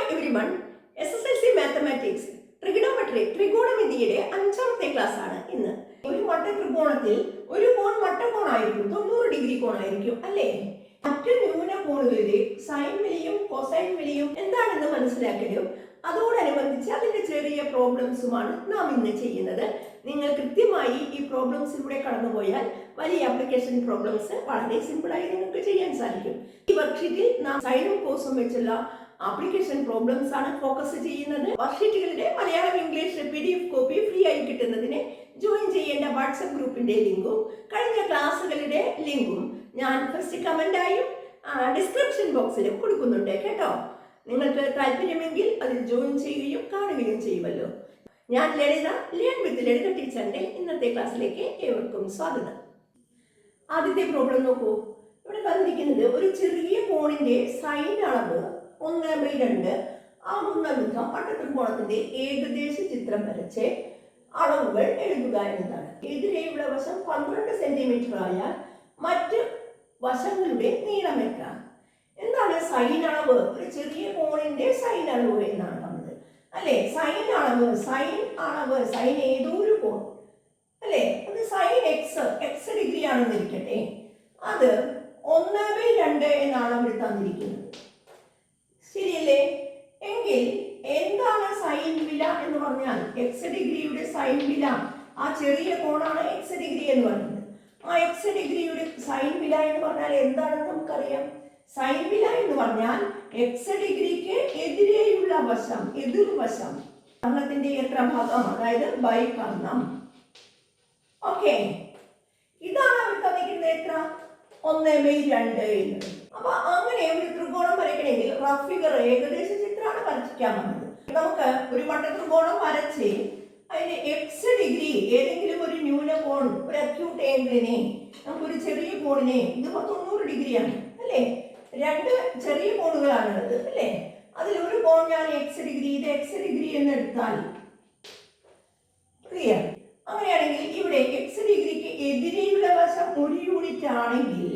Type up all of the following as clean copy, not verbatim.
Hi everyone, SSLC mathematics ത്രികോണമിതിയുടെ 5ാമത്തെ class ആണ് ഇന്ന്. ഒരു മട്ട ത്രികോണത്തിൽ ഒരു കോൺ മട്ടകോണായിരിക്കും, 90 ഡിഗ്രി കോണായിരിക്കും അല്ലേ? മറ്റു ന്യൂന കോണുകളിലെ സൈൻ വിലയും കൊസൈൻ വിലയും എന്താണെന്ന് മനസ്സിലാക്കലും അതോടനുബന്ധിച്ച് അതിന്റെ ചെറിയ പ്രോബ്ലംസുമാണ് നാം ഇന്ന് ചെയ്യുന്നത്. നിങ്ങൾ കൃത്യമായി ഈ പ്രോബ്ലംസിലൂടെ കടന്നുപോയാൽ വലിയ ആപ്ലിക്കേഷൻ പ്രോബ്ലംസ് വളരെ സിമ്പിളായി നിങ്ങൾക്ക് ചെയ്യാൻ സാധിക്കും. ഈ വർക്ക്ഷീറ്റിൽ നാം സൈനും കോസും വെച്ചുള്ള ആപ്ലിക്കേഷൻ പ്രോബ്ലംസ് ആണ് ഫോക്കസ് ചെയ്യുന്നത്. വർക്ക്ഷീറ്റുകളുടെ Malayalam English PDF copy free ആയി കിട്ടുന്നതിന് ജോയിൻ ചെയ്യേണ്ട വാട്സ്ആപ്പ് ഗ്രൂപ്പിന്റെ ലിങ്കും കഴിഞ്ഞ ക്ലാസ്സുകളുടെ ലിങ്കും ഞാൻ ഫസ്റ്റ് കമന്റായും ഡിസ്ക്രിപ്ഷൻ ബോക്സിലും കൊടുക്കുന്നുണ്ട് കേട്ടോ. നിങ്ങൾക്ക് താല്പര്യമെങ്കിൽ അതിൽ ജോയിൻ ചെയ്യുകയും കാണുകയും ചെയ്യുമല്ലോ. ഞാൻ ലളിത, ലേൺ വിത്ത് ലളിത ടീച്ചറിന്റെ ഇന്നത്തെ ക്ലാസ്സിലേക്ക് ഏവർക്കും സ്വാഗതം. ആദ്യത്തെ പ്രോബ്ലം നോക്കൂ. ഇവിടെ തന്നിരിക്കുന്നത് ഒരു ചെറിയ കോണിന്റെ സൈൻ അളവ് 1/2 ആകുന്ന വിധം മട്ടത്രികോണത്തിന്റെ ഏകദേശ ചിത്രം വരച്ച് അളവുകൾ എഴുതുക എന്നതാണ്. എതിരെയുള്ള വശം 12 സെന്റിമീറ്റർ ആയാൽ മറ്റ് വശങ്ങളുടെ നീളം എത്ര? എന്താണ് സൈൻ അളവ്? ഒരു ചെറിയ കോണിന്റെ സൈൻ അളവ് എന്നാണ് പറഞ്ഞത് അല്ലെ? സൈൻ അളവ്, സൈൻ ഏതോ ഒരു കോൺ അല്ലെ? അത് സൈൻ x ഡിഗ്രി ആണെന്ന് ഇരിക്കട്ടെ. അത് 1/2 എന്നാണ് അവിടെ തന്നിരിക്കുന്നത്. ശരിയല്ലേ? എങ്കിൽ എന്താണ് സൈൻ വില എന്ന് പറഞ്ഞാൽ? x ഡിഗ്രിയുടെ സൈൻ വില, ആ ചെറിയ കോണാണ് x ഡിഗ്രി എന്ന് പറയുന്നത്. ആ x ഡിഗ്രിയുടെ സൈൻ വില എന്ന് പറഞ്ഞാൽ എന്താണെന്ന് നമുക്കറിയാം. സൈൻ വില എന്ന് പറഞ്ഞാൽ x ഡിഗ്രിക്ക് എതിരെയുള്ള വശം, എതിർവശം, കർണത്തിന്റെ എത്ര ഭാഗം, അതായത് ബൈ കർണം. ഓക്കെ, ഇതാണ് അവർ തന്നിരിക്കുന്നത് എത്ര? 1/2 എന്നത്. അപ്പൊ അങ്ങനെ ഒരു ത്രികോണം വരയ്ക്കണമെങ്കിൽ റഫ് ഫിഗർ, ഏകദേശ ചിത്രമാണ് വരച്ചിക്കാൻ പറഞ്ഞത്. നമുക്ക് ഒരു മട്ട ത്രികോണം വരച്ച് അതിന് x ഡിഗ്രി ഏതെങ്കിലും ഒരു ന്യൂനകോൺ, ഒരു അക്യൂട്ട് ആംഗിളിനെ, നമുക്കൊരു ചെറിയ കോണിനെ, ഇത് 90 ഡിഗ്രിയാണ് അല്ലേ? 2 ചെറിയ കോണുകളാണുള്ളത് അല്ലേ? അതിൽ ഒരു കോൺ ഞാൻ x ഡിഗ്രി, ഇത് x ഡിഗ്രി എന്ന് എടുത്താൽ ക്ലിയർ. അങ്ങനെയാണെങ്കിൽ ഇവിടെ x ഡിഗ്രിക്ക് എതിരെയുള്ള വശം 1 യൂണിറ്റ് ആണെങ്കിൽ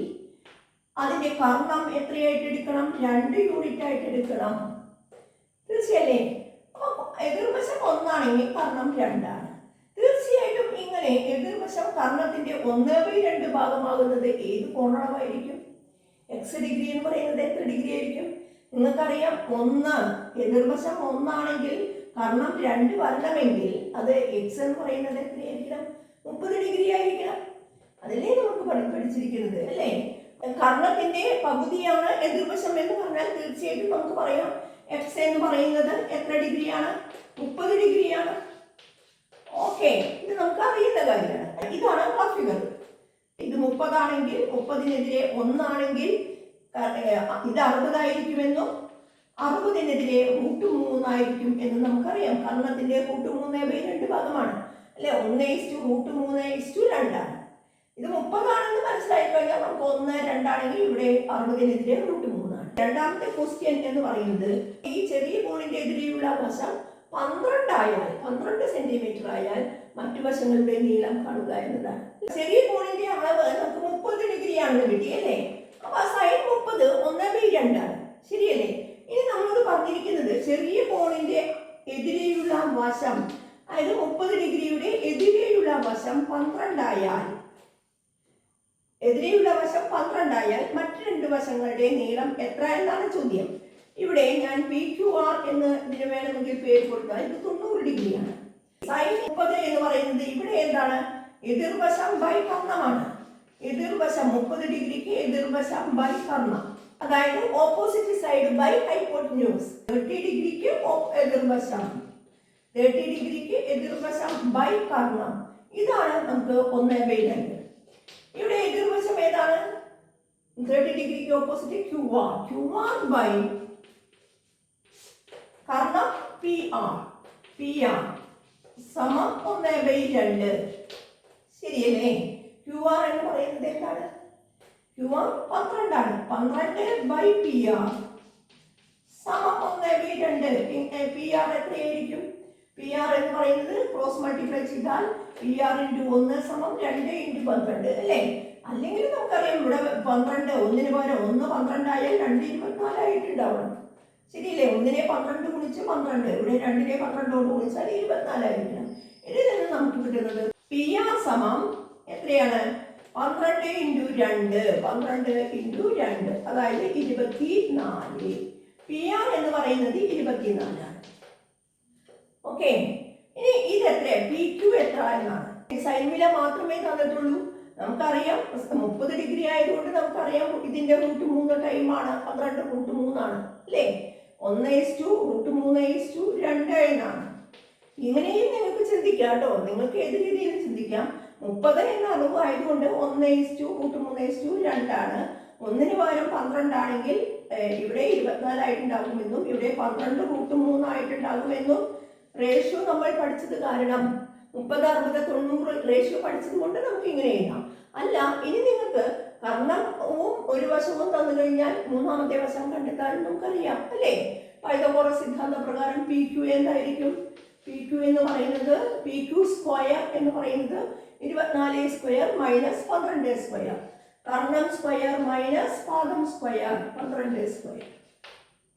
അതിന്റെ കർണം എത്രയായിട്ട് എടുക്കണം? 2 യൂണിറ്റ് ആയിട്ട് എടുക്കണം. തീർച്ചയല്ലേ? എതിർവശം 1 ആണെങ്കിൽ കർണം 2 ആണ്. തീർച്ചയായിട്ടും ഇങ്ങനെ എതിർവശം കർണത്തിന്റെ 1/2 ഭാഗമാകുന്നത് ഏത് കോണളവായിരിക്കും? x ഡിഗ്രി എന്ന് പറയുന്നത് എത്ര ഡിഗ്രി ആയിരിക്കും? നിങ്ങൾക്കറിയാം, 1 എതിർവശം 1 ആണെങ്കിൽ കർണം 2 വരണമെങ്കിൽ അത് x എന്ന് പറയുന്നത് എത്രയായിരിക്കണം? 30 ഡിഗ്രി ആയിരിക്കണം. അതല്ലേ നമുക്ക് പഠിച്ചിരിക്കുന്നത് അല്ലേ? കർണത്തിന്റെ പകുതിയാണ് എതിർവശം എന്ന് പറഞ്ഞാൽ തീർച്ചയായിട്ടും നമുക്ക് പറയാം x എന്ന് പറയുന്നത് എത്ര ഡിഗ്രിയാണ്? 30 ഡിഗ്രിയാണ്. ഓക്കെ, ഇത് നമുക്ക് അറിയുന്ന കാര്യമാണ്. ഇതാണ് റഫ് ഫിഗർ. ഇത് 30 ആണെങ്കിൽ 30-നെതിരെ 1 ആണെങ്കിൽ ഇത് 60 ആയിരിക്കുമെന്നും 60-നെതിരെ √3 ആയിരിക്കും എന്ന് നമുക്കറിയാം. കർണത്തിന്റെ √3/2 ഭാഗമാണ് അല്ലെ? 1:√3:2 ആണ്. ഇത് 30 ആണെന്ന് മനസ്സിലായി കഴിഞ്ഞാൽ നമുക്ക് 1, 2 ആണെങ്കിൽ ഇവിടെ 60-നെതിരെ √3 ആണ്. രണ്ടാമത്തെ ക്വസ്റ്റ്യൻ എന്ന് പറയുന്നത് ഈ ചെറിയ കോണിന്റെ എതിരെയുള്ള വശം 12 ആയാൽ, 12 സെന്റിമീറ്റർ ആയാൽ മറ്റു വശങ്ങളുടെ നീളം കാണുക എന്നതാണ്. ചെറിയ കോണിന്റെ അളവ് നമുക്ക് 30 ഡിഗ്രി ആണെന്ന് കിട്ടി അല്ലേ? അപ്പൊ സൈൻ 30 1/2 ആണ്. ശരിയല്ലേ? ഇനി നമ്മളോട് പറഞ്ഞിരിക്കുന്നത് ചെറിയ കോണിന്റെ എതിരെയുള്ള വശം, അതായത് 30 ഡിഗ്രിയുടെ എതിരെയുള്ള വശം 12 ആയാൽ, എതിരെയുള്ള വശം 12 ആയാൽ മറ്റു 2 വശങ്ങളുടെ നീളം എത്ര എന്നാണ് ചോദ്യം. ഇവിടെ ഞാൻ PQR എന്ന് ഇതിന് വേണമെങ്കിൽ പേര് കൊടുത്താൽ ഇത് 90 ഡിഗ്രിയാണ്. സൈൻ 30 എന്ന് പറയുന്നത് ഇവിടെ എന്താണ്? എതിർവശം ബൈ കർണമാണ്. എതിർവശം 30 ഡിഗ്രിക്ക് എതിർവശം ബൈ കർണം, അതായത് ഓപ്പോസിറ്റ് സൈഡ് ബൈ ഹൈപ്പോട്ടന്യൂസ്. 30 ഡിഗ്രിക്ക് എതിർവശം, 30 ഡിഗ്രിക്ക് എതിർവശം ബൈ കർണം. ഇതാണ് നമുക്ക് 1/2. ഇവിടെ എതിർവശം ഏതാണ്? 30 ഡിഗ്രിക്ക് opposite QR by Karnam PR സമം 1/2. ശരിയല്ലേ? QR എന്ന് പറയുന്നത് എന്താണ്? QR 12 ആണ്. 12/PR സമം 1/2. PR എത്രയായിരിക്കും? PR എന്ന് പറയുന്നത് ക്രോസ് മൾട്ടിപ്ലൈ ചെയ്താൽ PR × 1 സമം 2 × 12 അല്ലേ? അല്ലെങ്കിൽ നമുക്കറിയാം ഇവിടെ 12, 1 ന് പകരം 1 12 ആയാൽ 2 24 ആയിട്ടുണ്ടാവണം. ശരിയല്ലേ? 1നെ 12 ഗുണിച്ച് 12, ഇവിടെ 2നെ 12 കൊണ്ട് ഗുണിച്ചാൽ 24 ആയിരിക്കണം. ഇതിൽ നിന്ന് നമുക്ക് കിട്ടുന്നത് പി ആർ സമം എത്രയാണ്? 12 × 2, 12 × 2, അതായത് 24. പി ആർ എന്ന് പറയുന്നത് 24 ആണ്. ഓക്കെ, ഇനി ഇതെത്ര? പി ക്യു എത്ര എന്നാണ്. സൈൻ വില മാത്രമേ തന്നിട്ടുള്ളൂ. നമുക്കറിയാം 30 ഡിഗ്രി ആയതുകൊണ്ട് നമുക്കറിയാം ഇതിന്റെ √3 ടൈമാണ്. 12 √3 ആണ് അല്ലേ? 1:√3:2 എന്നാണ്. ഇങ്ങനെയും നിങ്ങൾക്ക് ചിന്തിക്കാം കേട്ടോ. നിങ്ങൾക്ക് ഏത് രീതിയിലും ചിന്തിക്കാം. 30 എന്ന അളവ് ആയതുകൊണ്ട് 1:√3:2 ആണ്. 1ന് പകരം 12 ആണെങ്കിൽ ഇവിടെ 24 ആയിട്ടുണ്ടാകുമെന്നും ഇവിടെ 12 √3 ആയിട്ടുണ്ടാകുമെന്നും റേഷ്യോ നമ്മൾ പഠിച്ചത് കാരണം 30-60-90 റേഷ്യോ പഠിച്ചത് കൊണ്ട് നമുക്ക് ഇങ്ങനെ എഴുതാം. അല്ല, ഇനി നിങ്ങൾക്ക് കർണവും ഒരു വശവും തന്നു കഴിഞ്ഞാൽ മൂന്നാമത്തെ വശം കണ്ടെത്താനും നമുക്കറിയാം അല്ലേ? പൈതഗോറസ് സിദ്ധാന്ത പ്രകാരം പി ക്യു എന്തായിരിക്കും? പി ക്യു എന്ന് പറയുന്നത് പി ക്യു സ്ക്വയർ എന്ന് പറയുന്നത് 24² മൈനസ് 12². കർണം സ്ക്വയർ മൈനസ് പാദം സ്ക്വയർ 12²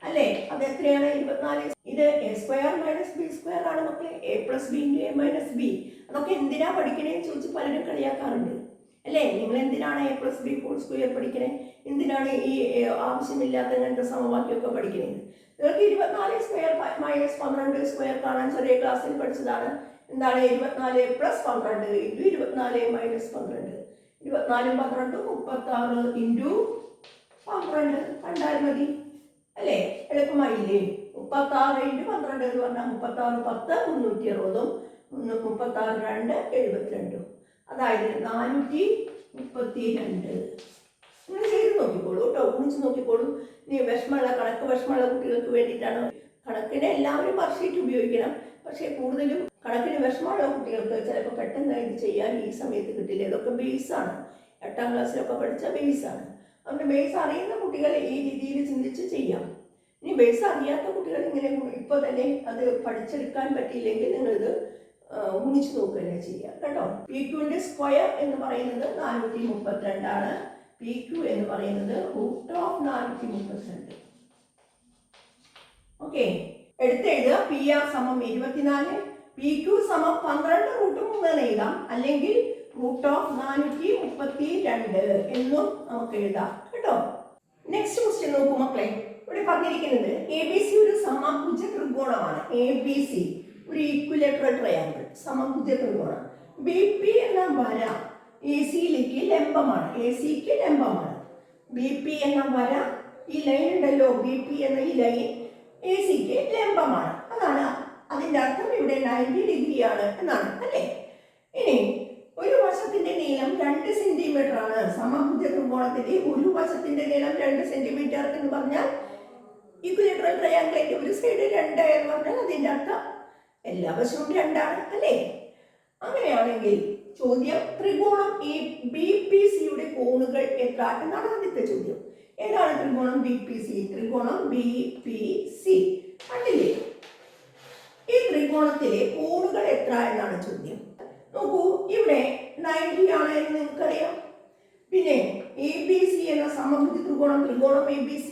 അല്ലേ? അത് എത്രയാണ്? 24. ഇത് a² - b² ആണ് മക്കളെ. a + b × a - b. അതൊക്കെ എന്തിനാ പഠിക്കണേന്ന് ചോദിച്ച് പലരും കളിയാക്കാറുണ്ട് അല്ലേ? നിങ്ങൾ എന്തിനാണ് a + b² പഠിക്കണേ? എന്തിനാണ് ഈ ആവശ്യമില്ലാത്ത അങ്ങനത്തെ സമവാക്യമൊക്കെ പഠിക്കണേ? നിങ്ങൾക്ക് 24² - 12² കാണാൻ ചെറിയ ക്ലാസ്സിൽ പഠിച്ചതാണ്. എന്താണ് 24 + 12 × 24 - 12? 24 × 12 36 × 12 കണ്ടാൽ മതി അല്ലേ? എളുപ്പമായില്ലേ? 36 × 12 എന്ന് പറഞ്ഞാൽ 36 10 360 36 2 72, അതായത് 432. നിങ്ങൾ ചെയ്ത് നോക്കിക്കോളൂ കേട്ടോ, ഗുണിച്ച് നോക്കിക്കോളൂ. ഇനി വിഷമമുള്ള കുട്ടികൾക്ക് വേണ്ടിയിട്ടാണ്. കണക്കിന് എല്ലാവരും വർക്ക്ഷീറ്റ് ഉപയോഗിക്കണം. പക്ഷേ കൂടുതലും കണക്കിന് വിഷമമുള്ള കുട്ടികൾക്ക് ചിലപ്പോൾ പെട്ടെന്ന് ഇത് ചെയ്യാൻ ഈ സമയത്ത് കിട്ടില്ല. ഇതൊക്കെ ബേസാണ്. 8ാം ക്ലാസ്സിലൊക്കെ പഠിച്ച ബേസാണ്. അതുകൊണ്ട് ബേസ് അറിയുന്ന കുട്ടികൾ ഈ രീതിയിൽ ചിന്തിച്ച് ചെയ്യാം. ഇനി ബേസ് അറിയാത്ത കുട്ടികൾ ഇങ്ങനെ ഇപ്പോൾ തന്നെ അത് പഠിച്ചെടുക്കാൻ പറ്റിയില്ലെങ്കിൽ നിങ്ങളിത് ഗുണിച്ച് നോക്കുകയല്ലേ ചെയ്യുക കേട്ടോ. പി ക്യുവിൻ്റെ സ്ക്വയർ എന്ന് പറയുന്നത് 432 ആണ്. പി ക്യു എന്ന് പറയുന്നത് √432. ഓക്കെ, എടുത്തെഴുതുക. പി ആർ സമം 24, പി ക്യു സമം 12 √3 എന്ന് എഴുതാം, അല്ലെങ്കിൽ √432 എന്നും നമുക്ക് എഴുതാം കേട്ടോ. നെക്സ്റ്റ് ക്വസ്റ്റ്യൻ നോക്കൂ മക്കളെ. ഇവിടെ പറഞ്ഞിരിക്കുന്നത് ABC ഒരു സമഭുജ ത്രികോണമാണ്. ABC ഒരു ഈക്വിലേറ്ററൽ ട്രയാങ്കിൾ, സമഭുജ ത്രികോണം. BP എന്ന വര ACയിലേക്ക് ലംബമാണ്. ACക്ക് ലംബമാണ്. BP എന്ന വര, ഈ ലൈൻ ഉണ്ടല്ലോ, BP എന്ന ഈ ലൈൻ ACക്ക് ലംബമാണ്. അതാണ് അതിൻ്റെ അർത്ഥം. ഇവിടെ 90 ഡിഗ്രിയാണ് എന്നാണ് അല്ലേ? ഇനി ഒരു വശത്തിന്റെ നീളം 2 സെന്റിമീറ്റർ ആണ്. സമഭുജ ത്രികോണത്തിന്റെ ഒരു വശത്തിന്റെ നീളം 2 സെന്റിമീറ്റർ എന്ന് പറഞ്ഞാൽ ഈക്വിലേറ്ററൽ ട്രയാങ്കിളിന്റെ ഒരു സൈഡ് 2 എന്ന് പറഞ്ഞാൽ അതിൻ്റെ അർത്ഥം എല്ലാ വശവും 2 ആണ് അല്ലേ? അങ്ങനെയാണെങ്കിൽ ചോദ്യം ത്രികോണം ഈ BPCയുടെ കോണുകൾ എത്ര എന്നാണ് ആദ്യത്തെ ചോദ്യം. ഏതാണ് ത്രികോണം BPC? ത്രികോണം BPC കണ്ടില്ലേ? ഈ ത്രികോണത്തിലെ കോണുകൾ എത്ര എന്നാണ് ചോദ്യം. നോക്കൂ, ഇവിടെ 90 ആണ് എന്ന് നിങ്ങൾക്കറിയാം. പിന്നെ ABC എന്ന സമഭുജ ത്രികോണം ABC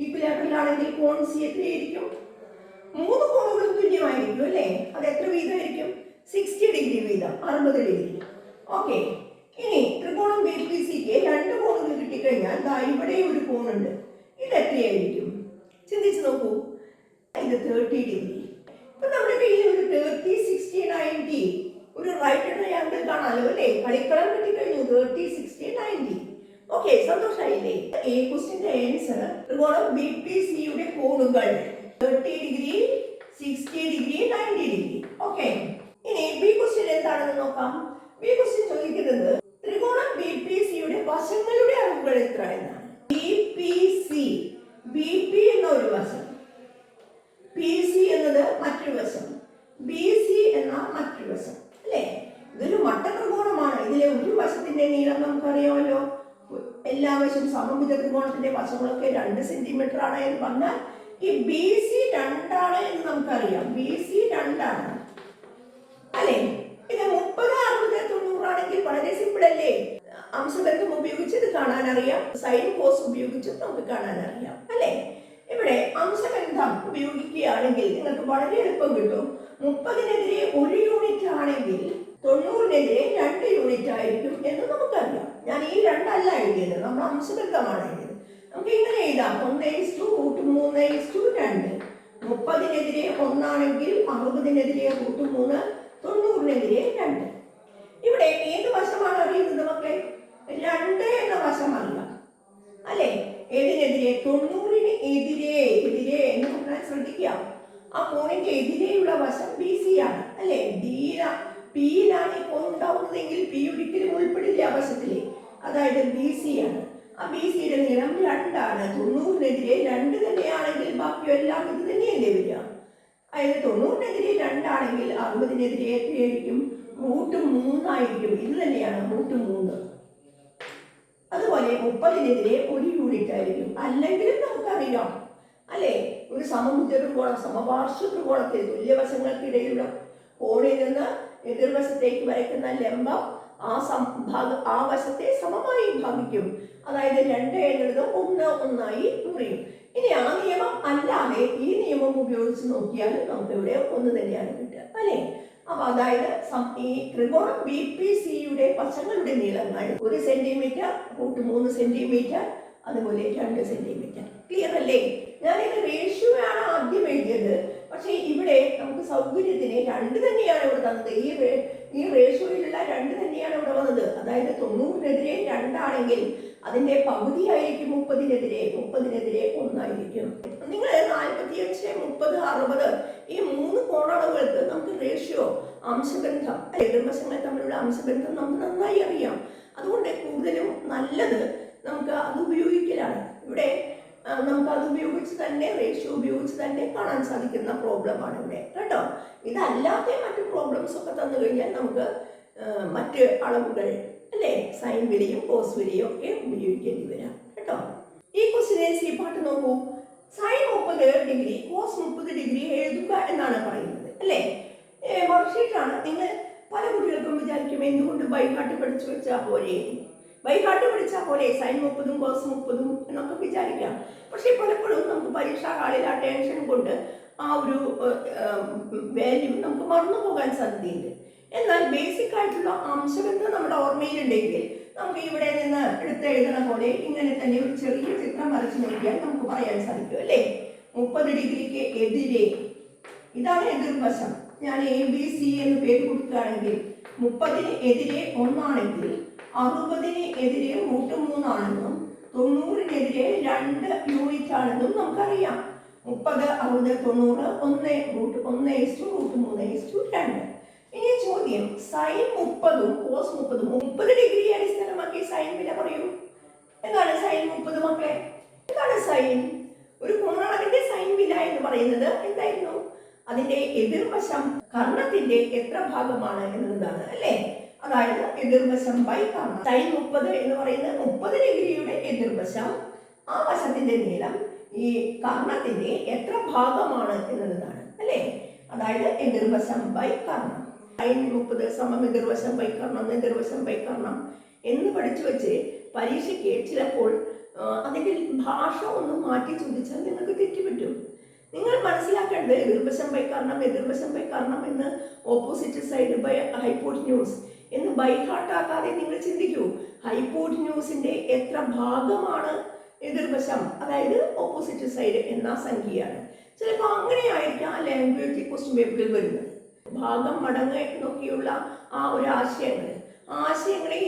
ഈക്വിലേറ്ററൽ ആണെങ്കിൽ കോൺ C എത്രയായിരിക്കും? 3 കോണുകളും തുല്യമായിരിക്കും അല്ലേ? അത് എത്ര വീതമായിരിക്കും? 60 ഡിഗ്രി വീതം, 60 ഡിഗ്രി. ഓക്കെ, ഇനി ത്രികോണം BPCക്ക് 2 കോണുകൾ കിട്ടിക്കഴിഞ്ഞാൽ ഇവിടെ ഒരു കോണുണ്ട്. ഇത് എത്രയായിരിക്കും? ചിന്തിച്ച് നോക്കൂ. ഇത് 30 ഡിഗ്രി. ഇപ്പൊ നമ്മുടെ കയ്യിൽ ഒരു 30, 60, 90 ഒരു റൈറ്റ് ട്രയാങ്കിൾ കാണാലോ അല്ലേ? കളിക്കളം കിട്ടിക്കഴിഞ്ഞു. 30, 60, 90. ഓക്കെ, സന്തോഷമായില്ലേ? ഈ ക്വസ്റ്റ്യന്റെ ആൻസർ ത്രികോണം BPCയുടെ കോണുകൾ 30 ഡിഗ്രി, 60 ഡിഗ്രി, 90 ഡിഗ്രി. ഓക്കെ, ഇനി ബി ക്വസ്റ്റ്യൻ എന്താണെന്ന് നോക്കാം. ബി ക്വസ്റ്റ്യൻ ചോദിക്കുന്നത് ത്രികോണം BPCയുടെ വശങ്ങളുടെ അളവുകൾ എത്ര എന്നാണ്. BPC, BP എന്ന ഒരു വശം, PC എന്നത് മറ്റൊരു വശം, BC എന്ന മറ്റൊരു വശം അല്ലേ? ഇതൊരു മട്ട ത്രികോണമാണ്. ഇതിലെ ഒരു വശത്തിന്റെ നീളം നമുക്കറിയാമല്ലോ. എല്ലാ വശവും സമഭുജ ത്രികോണത്തിന്റെ വശങ്ങളൊക്കെ 2 സെന്റിമീറ്റർ ആണ് എന്ന് പറഞ്ഞാൽ ഈ BC 2 ആണ് എന്ന് നമുക്കറിയാം. BC 2 ആണ് അല്ലേ? ഇത് 30, 60, 90 ആണെങ്കിൽ വളരെ സിമ്പിൾ അല്ലേ? അംശബന്ധം ഉപയോഗിച്ച് ഇത് കാണാൻ അറിയാം. സൈൻ കോസ് ഉപയോഗിച്ച് നമുക്ക് കാണാൻ അറിയാം അല്ലേ? ഇവിടെ അംശബന്ധം ഉപയോഗിക്കുകയാണെങ്കിൽ നിങ്ങൾക്ക് വളരെ എളുപ്പം കിട്ടും. 30-നെതിരെ 1 യൂണിറ്റ് ആണെങ്കിൽ 90-നെതിരെ 2 യൂണിറ്റ് ആയിരിക്കും എന്ന് നമുക്കറിയാം. ഞാൻ ഈ രണ്ടല്ല എഴുതിയത്, നമ്മൾ അംശബന്ധമാണ് എഴുതിയത്. നമുക്ക് ഇങ്ങനെ എഴുതാം: 1:3:2. 30-നെതിരെ 1 ആണെങ്കിൽ 60-നെതിരെ √3, 90-നെതിരെ 2. ഇവിടെ ഏത് വശമാണ് അറിയുന്നത് മക്കളെ? 2 എന്ന വശം അറിയാം അല്ലെ? ഏതിനെതിരെ? 90-ന് എതിരെ എന്ന് പറഞ്ഞാൽ ശ്രദ്ധിക്കുക, ആ കോണിന്റെ എതിരെയുള്ള വശം ബി സി ആണ് അല്ലെ? പിയിലാണ് ഈ കോൺ ഉണ്ടാവുന്നതെങ്കിൽ പി ഒരിക്കലും ഉൾപ്പെടില്ല ആ വശത്തില്, അതായത് ബി സി ആണ്. ആ ബി സിയുടെ നീളം 2 ആണ്. 90-നെതിരെ 2 തന്നെയാണെങ്കിൽ ബാക്കിയെല്ലാം ഇത് തന്നെയല്ലേ വരിക? അതായത് 90-നെതിരെ 2 ആണെങ്കിൽ 60-നെതിരെ എത്രയായിരിക്കും? √3 ആയിരിക്കും. ഇത് തന്നെയാണ് √3. അതുപോലെ 30-നെതിരെ 1 യൂണിറ്റ് ആയിരിക്കും. അല്ലെങ്കിലും നമുക്കറിയാം അല്ലെ, ഒരു സമഭുജ ത്രികോണം, സമപാർശ്വ ത്രികോണത്തിൽ തുല്യവശങ്ങൾക്കിടയിലുള്ള കോണിൽ നിന്ന് എതിർവശത്തേക്ക് വരയ്ക്കുന്ന ലംബം ആ വശത്തെ സമമായി ഭാഗിക്കും. അതായത് 2 എന്നുള്ളത് 1 ആയി മുറിയും. ഇനി ആ നിയമം അല്ലാതെ ഈ നിയമം ഉപയോഗിച്ച് നോക്കിയാൽ നമുക്ക് ഇവിടെ 1 തന്നെയാണ് കിട്ടുക അല്ലെ? അപ്പൊ അതായത് ഈ ത്രികോണം ബി പി സിയുടെ വശങ്ങളുടെ നീളങ്ങൾ 1 സെന്റിമീറ്റർ, √3 സെന്റിമീറ്റർ, അതുപോലെ 2 സെന്റിമീറ്റർ. ക്ലിയർ അല്ലേ? ഞാനിത് റേഷ്യോ ആണ് ആദ്യം എഴുതിയത്, പക്ഷെ ഇവിടെ നമുക്ക് സൗകര്യത്തിന് 2 തന്നെയാണ് ഇവിടെ തന്നത്. ഈ റേഷ്യോയിലുള്ള 2 തന്നെയാണ് ഇവിടെ വന്നത്. അതായത് 90-നെതിരെ 2 ആണെങ്കിൽ അതിന്റെ പകുതിയായിരിക്കും 30-നെതിരെ 1 ആയിരിക്കും. നിങ്ങൾ 45, 30, 60 ഈ 3 കോണളവുകൾക്ക് നമുക്ക് റേഷ്യോ, അംശബന്ധം, എതിർവശങ്ങൾ തമ്മിലുള്ള അംശബന്ധം നമുക്ക് നന്നായി അറിയാം. അതുകൊണ്ട് കൂടുതലും നല്ലത് നമുക്ക് അത് ഉപയോഗിക്കലാണ്. ഇവിടെ നമുക്ക് അത് ഉപയോഗിച്ച് തന്നെ, റേഷ്യോ ഉപയോഗിച്ച് തന്നെ കാണാൻ സാധിക്കുന്ന പ്രോബ്ലമാണ് ഇവിടെ കേട്ടോ. ഇതല്ലാത്ത മറ്റു പ്രോബ്ലംസ് ഒക്കെ തന്നു കഴിഞ്ഞാൽ നമുക്ക് മറ്റ് അളവുകൾ അല്ലേ, സൈൻ വിലയും കോസ് വിലയും ഒക്കെ ഉപയോഗിക്കേണ്ടി വരാം കേട്ടോ. ഈ ക്വസ്റ്റിനെ സി പാർട്ട് നോക്കൂ. സൈൻ 30 ഡിഗ്രി കോസ് 30 ഡിഗ്രി എഴുതുക എന്നാണ് പറയുന്നത് അല്ലേ? വർക്ക്ഷീറ്റാണ്. നിങ്ങൾ പല കുട്ടികൾക്കും വിചാരിക്കും എന്തുകൊണ്ട് ബൈഹാർട്ട് പഠിച്ചു വെച്ചാൽ പോലെ, ബൈഹാർട്ട് പഠിച്ചാൽ പോലെ സൈൻ 30 കോസ് 30 എന്നൊക്കെ വിചാരിക്കാം. പക്ഷെ പലപ്പോഴും നമുക്ക് പരീക്ഷാ ഹാളിൽ ആ ടെൻഷൻ കൊണ്ട് ആ ഒരു വാല്യൂ നമുക്ക് മറന്നു പോകാൻ സാധ്യതയുണ്ട്. എന്നാൽ ബേസിക് ആയിട്ടുള്ള അംശബന്ധം നമ്മുടെ ഓർമ്മയിലുണ്ടെങ്കിൽ നമുക്ക് ഇവിടെ നിന്ന് എടുത്തെഴുതുന്ന പോലെ ഇങ്ങനെ തന്നെ ഒരു ചെറിയ ചിത്രം വരച്ച് നോക്കിയാൽ നമുക്ക് പറയാൻ സാധിക്കും അല്ലേ? 30 ഡിഗ്രിക്ക് എതിരെ ഇതാണ് എതിർവശം. ഞാൻ ABC എന്ന് പേര് കൊടുക്കുകയാണെങ്കിൽ 30-ന് എതിരെ 1 ആണെങ്കിൽ 60-ന് എതിരെ √3 ആണെന്നും 90-നെതിരെ 2 യൂണിറ്റ് ആണെന്നും നമുക്കറിയാം. 30, 60, 90, 1:1:√3:2. ഇനി ചോദ്യം, സൈൻ 30-ഉം കോസ് 30-ഉം 30 ഡിഗ്രി അടിസ്ഥാനമാക്കി സൈൻ വില പറയൂ. എന്താണ് സൈൻ 30 മക്കളെ? എന്താണ് സൈൻ? ഒരു കോണളവിന്റെ സൈൻ വില എന്ന് പറയുന്നത് എന്തായിരുന്നു? അതിന്റെ എതിർവശം കർണത്തിന്റെ എത്ര ഭാഗമാണ് എന്നതാണ് അല്ലേ? അതായത് എതിർവശം ബൈ കർണം. സൈൻ 30 എന്ന് പറയുന്നത് 30 ഡിഗ്രിയുടെ എതിർവശം, ആ വശത്തിന്റെ നീളം ഈ കർണത്തിന്റെ എത്ര ഭാഗമാണ് എന്നതാണ് അല്ലേ? അതായത് എതിർവശം ബൈ കർണം. സൈൻ 30 സമം എതിർവശം ബൈ കർണം, എതിർവശം ബൈ കർണം എന്ന് പഠിച്ചു വെച്ച് പരീക്ഷയ്ക്ക് ചിലപ്പോൾ അതിന്റെ ഭാഷ ഒന്ന് മാറ്റി ചോദിച്ചാൽ നിങ്ങൾക്ക് തെറ്റുപറ്റും. നിങ്ങൾ മനസ്സിലാക്കേണ്ടത് എതിർവശം ബൈ കർണം, എതിർവശം ബൈ കർണം എന്ന് ഓപ്പോസിറ്റ് സൈഡ് ബൈ ഹൈപ്പോട്ടിന്യൂസ് എന്ന് ബൈഹാർട്ടാക്കാതെ നിങ്ങൾ ചിന്തിക്കൂ. ഹൈപ്പോട്ടിന്യൂസിന്റെ എത്ര ഭാഗമാണ് എതിർവശം, അതായത് ഓപ്പോസിറ്റ് സൈഡ് എന്ന സംഖ്യയാണ്. ചിലപ്പോൾ അങ്ങനെ ആയിരിക്കാം ലാംഗ്വേജ് ക്വസ്റ്റ്യൻ പേപ്പറിൽ വരുന്നത്. ഭാഗം മടങ്ങ് എന്നൊക്കെയുള്ള ആ ഒരു ആശയങ്ങളെ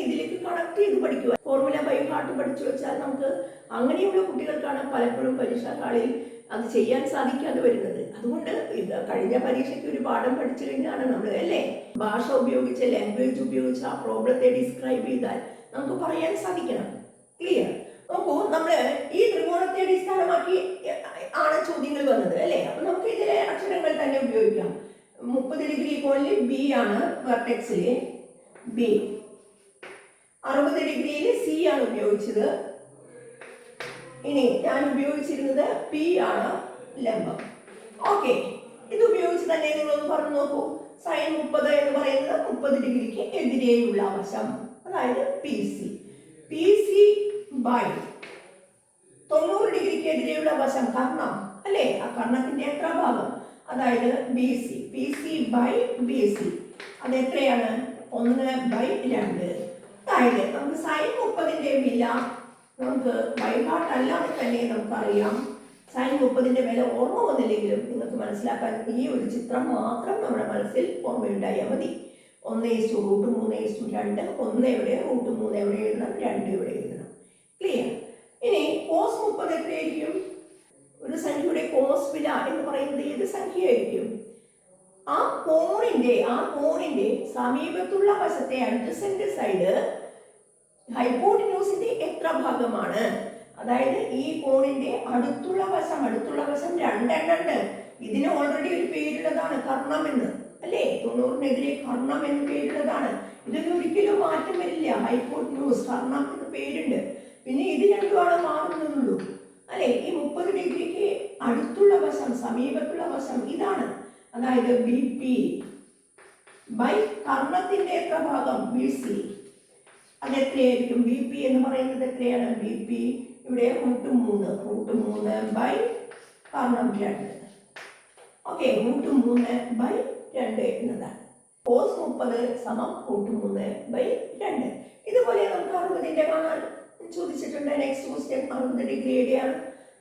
ഇതിലേക്ക് കണക്ട് ചെയ്ത് പഠിക്കുക. ഫോർമുല ബൈ ഹാർട്ട് പഠിച്ചു വെച്ചാൽ നമുക്ക് അങ്ങനെയുള്ള കുട്ടികൾക്കാണ് പലപ്പോഴും പരീക്ഷാ ഹാളിൽ അത് ചെയ്യാൻ സാധിക്കാതെ വരുന്നത്. അതുകൊണ്ട് ഇത് കഴിഞ്ഞ പരീക്ഷയ്ക്ക് ഒരു പാഠം പഠിച്ചു കഴിഞ്ഞാണ് നമ്മൾ അല്ലേ, ഭാഷ ഉപയോഗിച്ച്, ലാംഗ്വേജ് ഉപയോഗിച്ച് ആ പ്രോബ്ലത്തെ ഡിസ്ക്രൈബ് ചെയ്താൽ നമുക്ക് പറയാൻ സാധിക്കണം. ക്ലിയർ? നോക്കൂ, നമ്മൾ ഈ ത്രികോണത്തെ അടിസ്ഥാനമാക്കി ആണ് ചോദ്യങ്ങൾ വന്നത് അല്ലേ? അപ്പൊ നമുക്ക് ഇതിലെ അക്ഷരങ്ങൾ തന്നെ ഉപയോഗിക്കാം. 30 ഡിഗ്രി കോണിൽ ബി ആണ് വെർട്ടെക്സില്, ബി. 60 ഡിഗ്രിയിൽ സി ആണ് ഉപയോഗിച്ചത്. ഇനി ഞാൻ ഉപയോഗിച്ചിരുന്നത് പി ആണ് ലംബം. ഓക്കെ, ഇത് ഉപയോഗിച്ച് തന്നെ നിങ്ങളൊന്ന് പറഞ്ഞു നോക്കൂ. സൈൻ 30 എന്ന് പറയുന്നത് 30 ഡിഗ്രിക്ക് എതിരെയുള്ള വശം, അതായത് P C. P C by 90 ഡിഗ്രിക്ക് എതിരെയുള്ള വശം കർണം, അല്ലേ? ആ കർണത്തിന്റെ എത്ര ഭാഗം? അതായത് B C, P C by B C, അത് എത്രയാണ്? 1/2. അതായത് നമുക്ക് സൈൻ 30ന്റെ വില നമുക്ക് ബൈഹാർട്ട് അല്ലാതെ തന്നെ നമുക്കറിയാം. സൈൻ 30ന്റെ വില ഓർമ്മ വന്നില്ലെങ്കിലും നിങ്ങൾക്ക് മനസ്സിലാക്കാൻ ഈ ഒരു ചിത്രം മാത്രം നമ്മുടെ മനസ്സിൽ ഓർമ്മയുണ്ടായാൽ മതി. 1/√3/2, 1 എവിടെ, √3 എവിടെ എഴുതണം, 2 ഇവിടെ എഴുതണം. ക്ലിയർ? ഇനി കോസ് 30 എത്രയായിരിക്കും? ഒരു സംഖ്യയുടെ കോസ് വില എന്ന് പറയുന്നത് ഏത് സംഖ്യയായിരിക്കും? ആ കോണിന്റെ സമീപത്തുള്ള വശത്തെ അഡ്ജസന്റ് സൈഡ് ഹൈപ്പോട്ടിന്യൂസിന്റെ എത്ര ഭാഗമാണ്? അതായത് ഈ കോണിന്റെ അടുത്തുള്ള വശം 2 ഇതിന് ഓൾറെഡി ഒരു പേരുള്ളതാണ്, കർണം എന്ന്, അല്ലേ? 90-നെതിരെ കർണം എന്ന് പേരുള്ളതാണ്. ഇതൊന്നും ഒരിക്കലും മാറ്റം വരില്ല. ഹൈപ്പോട്ടിന്യൂസ്, കർണം എന്ന് പേരുണ്ട്. പിന്നെ ഇത് രണ്ടുമാണ് മാറുന്നുള്ളൂ, അല്ലെ? ഈ 30 ഡിഗ്രിക്ക് അടുത്തുള്ള വശം, സമീപത്തുള്ള വശം ഇതാണ്. അതായത് ബി പി ബൈ കർണത്തിന്റെ എത്ര ഭാഗം? B C. അത് എത്രയായിരിക്കും? ബി പി എന്ന് പറയുന്നത് എത്രയാണ്? ബി പി ഇവിടെ √3 ബൈ കർണം 2. ഓക്കെ, √3/2 എന്നതാണ്. കോസ് 30 സമം √3/2. ഇതുപോലെ നമുക്ക് 60ന്റെ കാണാൻ ചോദിച്ചിട്ടുണ്ട്. Next question 60 ഡിഗ്രിയുടെയാണ്.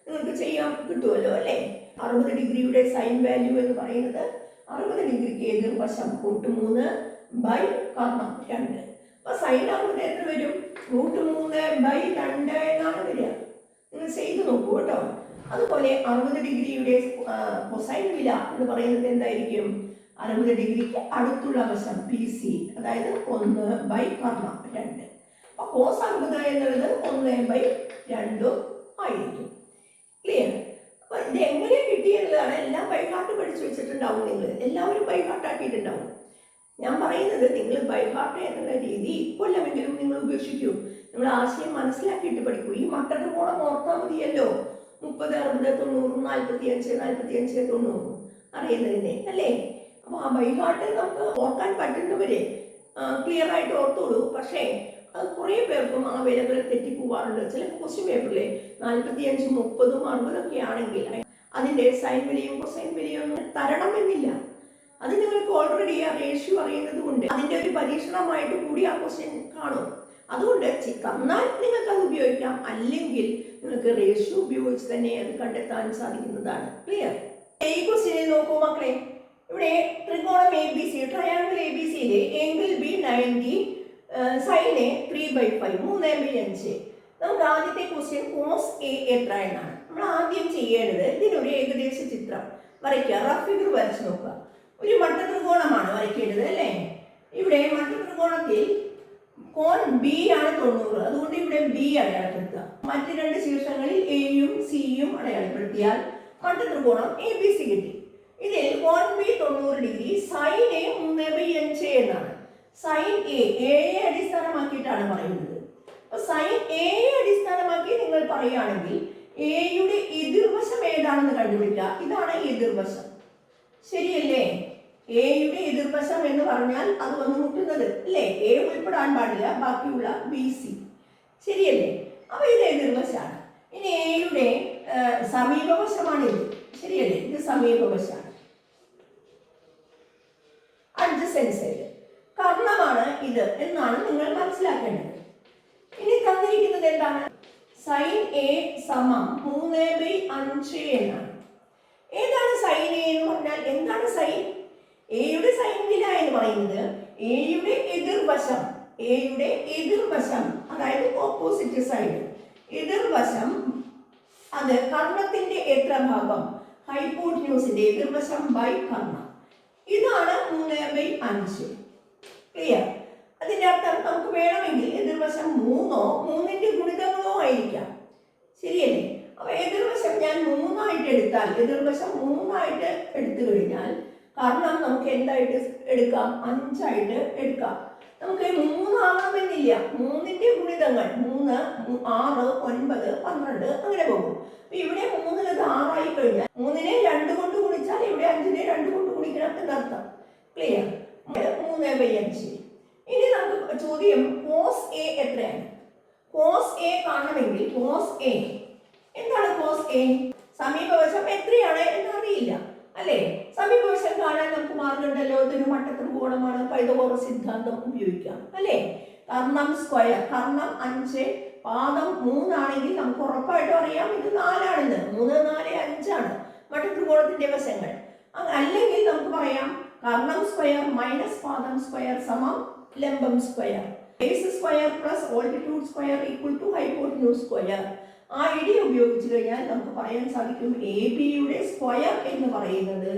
നിങ്ങൾക്ക് ചെയ്യാൻ കിട്ടുമല്ലോ, അല്ലേ? 60 ഡിഗ്രിയുടെ സൈൻ വാല്യൂ എന്ന് പറയുന്നത് 60 ഡിഗ്രിക്ക് എതിർവശം √3 കർണം 2. അപ്പൊ സൈൻ 60 എത്ര വരും? √3/2 എന്നാണ് വരിക. നിങ്ങൾ ചെയ്ത് നോക്കൂ കേട്ടോ. അതുപോലെ 60 ഡിഗ്രിയുടെ കൊസൈൻ വില എന്ന് പറയുന്നത് എന്തായിരിക്കും? 60 ഡിഗ്രിക്ക് അടുത്തുള്ള വശം പി സി, അതായത് 1 കർണം 2. അപ്പൊ കോസ് 60 എന്നുള്ളത് 1/2 ആയിരിക്കും. ക്ലിയർ? അപ്പൊ ഇത് എങ്ങനെ കിട്ടിയെന്നുള്ളതാണ്. എല്ലാം ബൈഹാർട്ട് പഠിച്ചു വെച്ചിട്ടുണ്ടാവും. നിങ്ങൾ എല്ലാവരും ബൈഹാർട്ടാക്കിയിട്ടുണ്ടാവും. ഞാൻ പറയുന്നത് നിങ്ങൾ ബൈഹാർട്ട് എന്നുള്ള രീതി കൊല്ലമെങ്കിലും നിങ്ങൾ ഉപേക്ഷിക്കൂ. നിങ്ങൾ ആശയം മനസ്സിലാക്കിയിട്ട് പഠിക്കൂ. ഈ മട്ടത്രികോണം ഓർത്താൽ മതിയല്ലോ. 30, 60, 90, 45, 90 അറിയുന്നതിനെ, അല്ലേ? അപ്പൊ ആ ബൈഹാർട്ട് നമുക്ക് ഓർക്കാൻ പറ്റുന്നവരെ ക്ലിയർ ആയിട്ട് ഓർത്തോളൂ. പക്ഷേ അത് കുറേ പേർക്കും ആ വിലകൾ തെറ്റിപ്പോവാറുണ്ട്. ചില ക്വസ്റ്റ്യൻ പേപ്പറിലെ 45, 30, 60 ആണെങ്കിൽ അതിന്റെ സൈൻ വിലയും കൊസൈൻ വിലയും ഒന്നും തരണമെന്നില്ല. അത് നിങ്ങൾക്ക് ഓൾറെഡി ആ റേഷ്യോ അറിയുന്നത് കൊണ്ട് അതിന്റെ ഒരു പരീക്ഷണമായിട്ട് കൂടി ആ ക്വസ്റ്റ്യൻ കാണും. അതുകൊണ്ട് തന്നാൽ നിങ്ങൾക്ക് അത് ഉപയോഗിക്കാം, അല്ലെങ്കിൽ നിങ്ങൾക്ക് റേഷ്യോ ഉപയോഗിച്ച് തന്നെ അത് കണ്ടെത്താൻ സാധിക്കുന്നതാണ്. ക്ലിയർ? ഈ ക്വസ്റ്റ്യനെ നോക്കൂ മക്കളെ. ഇവിടെ ത്രികോണം A B C, triangle A B സിയിലെ എങ്കിൽ ബി 90, സൈന് 3/5, 3/5. നമുക്ക് ആദ്യത്തെ ക്വസ്റ്റ്യൻ കോസ് എ എത്ര എന്നാണ്. നമ്മൾ ആദ്യം ചെയ്യേണ്ടത് ഇതിനൊരു ഏകദേശ ചിത്രം വരയ്ക്കുക. റഫ് ഫിഗർ വരച്ച് നോക്കുക. ഒരു മട്ടത്രികോണമാണ് വരയ്ക്കേണ്ടത്, അല്ലേ? ഇവിടെ മട്ടത്രികോണത്തിൽ കോൺ ബി ആണ് 90. അതുകൊണ്ട് ഇവിടെ ബി അടയാളപ്പെടുത്തുക. മറ്റ് 2 ശീർഷങ്ങളിൽ എയും സിയും അടയാളപ്പെടുത്തിയാൽ മട്ടത്രികോണം എ ബി സി കിട്ടി. ഇതിൽ കോൺ ബി 90 ഡിഗ്രി, സൈൻ എ 3/5 എന്നാണ്. സൈൻ എയെ അടിസ്ഥാനമാക്കിയിട്ടാണ് പറയുന്നത്. അപ്പൊ സൈൻ എയെ അടിസ്ഥാനമാക്കി നിങ്ങൾ പറയുകയാണെങ്കിൽ എയുടെ എതിർവശം ഏതാണെന്ന് കണ്ടുപിടിക്കുക. ഇതാണ് എതിർവശം, ശരിയല്ലേ? എയുടെ എതിർവശം എന്ന് പറഞ്ഞാൽ അത് വന്ന് മുട്ടുന്നത്, അല്ലേ? എ ഉൾപ്പെടാൻ പാടില്ല, ബാക്കിയുള്ള ബി സി, ശരിയല്ലേ? അപ്പൊ ഇത് എതിർവശമാണ്. ഇനി എയുടെ സമീപവശമാണ് ഇത്, ശരിയല്ലേ? ഇത് സമീപവശമാണ്. അഡ്ജസന്റ് സൈഡ് കർണമാണ് ഇത് എന്നാണ് നിങ്ങൾ മനസ്സിലാക്കേണ്ടത്. ഇനി തന്നിരിക്കുന്നത് എന്താണ്? സൈൻ എ സമം 3/5 എന്നാണ്. ഏതാണ് സൈൻ എ എന്ന് പറഞ്ഞാൽ? എന്താണ് സൈൻ? എയുടെ സൈൻ വില എന്ന് പറയുന്നത് എയുടെ എതിർവശം, അതായത് ഓപ്പോസിറ്റ് സൈഡ്, എതിർവശം, അത് കർണത്തിന്റെ എത്ര ഭാഗം? ഹൈപ്പോട്ടിന്യൂസിന്റെ എതിർവശം ബൈ കർണം. ഇതാണ് 3/5. ക്ലിയർ? അതിന്റെ അർത്ഥം നമുക്ക് വേണമെങ്കിൽ എതിർവശം 3ഓ 3ന്റെ ഗുണിതങ്ങളോ ആയിരിക്കാം, ശരിയല്ലേ? അപ്പൊ എതിർവശം ഞാൻ 3 എടുത്താൽ, എതിർവശം 3 എടുത്തു കഴിഞ്ഞാൽ കർണം നമുക്ക് എന്തായിട്ട് എടുക്കാം? 5 എടുക്കാം. നമുക്ക് 3 ആവണമെന്നില്ല. 3ന്റെ ഗുണിതങ്ങൾ 3, 6, 9, 12 അങ്ങനെ പോകും. ഇവിടെ 3 6 ആയി കഴിഞ്ഞാൽ 3നെ 2 കൊണ്ട് ഗുണിച്ചാൽ ഇവിടെ 5നെ 2 കൊണ്ട് ഗുണിക്കണം എന്നർത്ഥം. ക്ലിയർ? 3/5. ഇനി നമുക്ക് ചോദ്യം കോസ് എ എത്രയാണ്? കോസ് എ കാണണമെങ്കിൽ കോസ് എ എന്താണ്? കോസ് എ സമീപവശം എത്രയാണ് എന്നറിയില്ല അല്ലേ? സമീപവശം കാണാൻ നമുക്ക് മാർഗമുണ്ടല്ലോ. ഇതൊരു മട്ടത്രികോണമാണ്, പൈതഗോറസ് സിദ്ധാന്തം ഉപയോഗിക്കാം അല്ലേ? കർണം സ്ക്വയർ, കർണം 5 പാദം 3 ആണെങ്കിൽ നമുക്ക് ഉറപ്പായിട്ടും അറിയാം ഇത് 4 ആണെന്ന്. 3, 4, 5 ആണ് മട്ടത്രികോണത്തിന്റെ വശങ്ങൾ. അല്ലെങ്കിൽ നമുക്ക് പറയാം കർണം സ്ക്വയർ മൈനസ് പാദം സ്ക്വയർ സമം ലംബം square. Base square plus altitude square equal to hypotenuse square. ആ ഐഡിയ ഉപയോഗിച്ച് കഴിഞ്ഞാൽ നമുക്ക് പറയാൻ സാധിക്കും എ ബിയുടെ സ്ക്വയർ എന്ന് പറയുന്നത്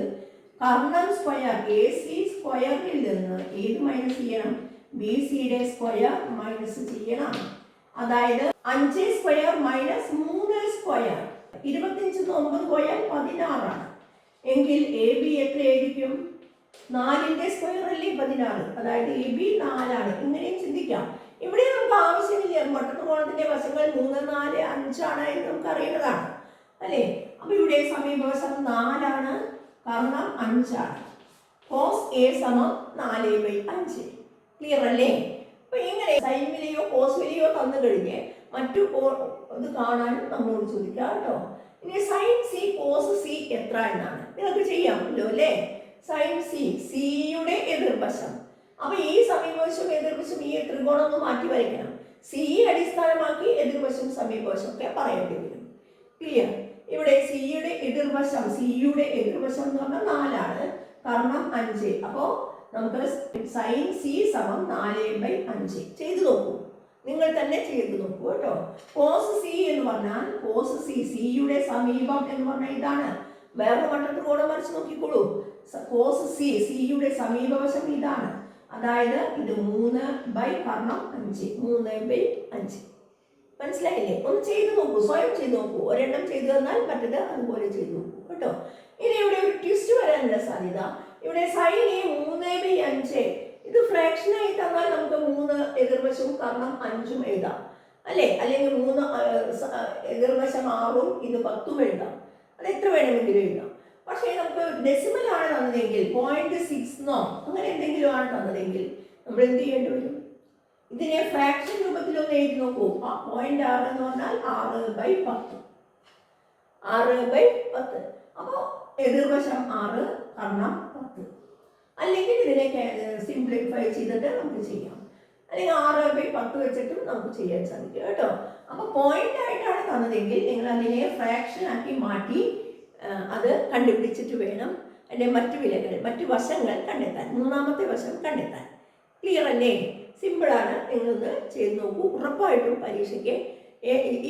കർണം സ്ക്വയർ എ സി സ്ക്വയറിൽ നിന്ന് ഏത് മൈനസ് ചെയ്യണം? ബി സിയുടെ സ്ക്വയർ മൈനസ് ചെയ്യണം. അതായത് 5 സ്ക്വയർ മൈനസ് 3 സ്ക്വയർ. 25 9 പോയാൽ 16 ആണ്. എങ്കിൽ എ ബി എത്രയായിരിക്കും? 4ന്റെ സ്ക്വയർ അല്ലേ 16. അതായത് എ ബി 4 ആണ്. ഇങ്ങനെയും ചിന്തിക്കാം. ഇവിടെ നമുക്ക് ആവശ്യമില്ല, മട്ടത്രികോണത്തിന്റെ വശങ്ങൾ 3, 4, 5 ആണ് എന്ന് നമുക്ക് അറിയേണ്ടതാണ് അല്ലേ? അപ്പൊ ഇവിടെ സമീപവശം 4 ആണ്, കർണം 5 ആണ്. കോസ് എ സമം 4/5. ക്ലിയർ അല്ലേ? അപ്പൊ ഇങ്ങനെ സൈൻ വിലയോ കോസ് വിലയോ തന്നു കഴിഞ്ഞ് മറ്റു ഇത് കാണാൻ നമ്മളോട് ചോദിക്കാം കേട്ടോ. ഇനി സൈൻ സി കോസ് സി എത്ര എന്നാണ് നിങ്ങൾക്ക് ചെയ്യാമല്ലോ അല്ലേ? സൈൻ സി, സിയുടെ എതിർവശം. അപ്പൊ ഈ സമീപവശം എതിർവശം ഈ ത്രികോണം ഒന്ന് മാറ്റി വരയ്ക്കണം. സി അടിസ്ഥാനമാക്കി എതിർവശം സമീപവശം ഒക്കെ പറയേണ്ടി വരും. ക്ലിയർ? ഇവിടെ സിയുടെ എതിർവശം എന്ന് പറഞ്ഞാൽ 4 ആണ്, കർണം 5. അപ്പോ നമുക്ക് സൈൻ സി സമം 4/5 ചെയ്തു നോക്കൂ. നിങ്ങൾ തന്നെ ചെയ്തു നോക്കൂ കേട്ടോ. കോസ് സി എന്ന് പറഞ്ഞാൽ കോസ് സി, സിയുടെ സമീപം എന്ന് പറഞ്ഞാൽ ഇതാണ്. വേറെ മട്ടത്രികോണം വരച്ച് നോക്കിക്കോളൂ. കോസ് സി, സിയുടെ സമീപവശം ഇതാണ്. അതായത് ഇത് 3/5, 3/5. മനസ്സിലായില്ലേ? ഒന്ന് ചെയ്തു നോക്കൂ, സ്വയം ചെയ്തു നോക്കൂ. ഒരെണ്ണം ചെയ്തു തന്നാൽ മറ്റത് അതുപോലെ ചെയ്തു നോക്കൂ കേട്ടോ. ഇനി ഇവിടെ ഒരു ട്വിസ്റ്റ് വരാനുള്ള സാധ്യത. ഇവിടെ സൈൻ ഈ 3/5 ഇത് ഫ്രാക്ഷനായി തന്നാൽ നമുക്ക് 3 എതിർവശവും കർണം 5ഉം എഴുതാം അല്ലേ? അല്ലെങ്കിൽ 3 എതിർവശം 6ഉം ഇത് 10ഉം എഴുതാം. അത് എത്ര വേണമെങ്കിലും എഴുതാം. പക്ഷേ നമുക്ക് ഡെസിമൽ ആണ് തന്നതെങ്കിൽ 0.6 അങ്ങനെ എന്തെങ്കിലും ആണ് തന്നതെങ്കിൽ നമ്മൾ എന്ത് ചെയ്യേണ്ടി വരും? ഇതിനെ ഫ്രാക്ഷൻ രൂപത്തിലൊന്ന് എഴുതി നോക്കൂ. 0.6 എന്ന് പറഞ്ഞാൽ 6/10. 6/10. അപ്പോൾ എതിർവശം 6, കർണം 10. അല്ലെങ്കിൽ ഇതിനെ സിംപ്ലിഫൈ ചെയ്തിട്ട് നമുക്ക് ചെയ്യാം. അല്ലെങ്കിൽ 6/10 വെച്ചിട്ടും നമുക്ക് ചെയ്യാൻ സാധിക്കും കേട്ടോ. അപ്പോൾ പോയിന്റ് ആയിട്ടാണ് തന്നതെങ്കിൽ നിങ്ങൾ അതിനെ ഫ്രാക്ഷൻ ആക്കി മാറ്റി അത് കണ്ടുപിടിച്ചിട്ട് വേണം അതിൻ്റെ മറ്റു വിലകൾ, മറ്റു വശങ്ങൾ കണ്ടെത്താൻ, മൂന്നാമത്തെ വശം കണ്ടെത്താൻ. ക്ലിയർ അല്ലേ? സിമ്പിളാണ്. നിങ്ങളൊന്ന് ചെയ്ത് നോക്കൂ. ഉറപ്പായിട്ടും പരീക്ഷയ്ക്ക്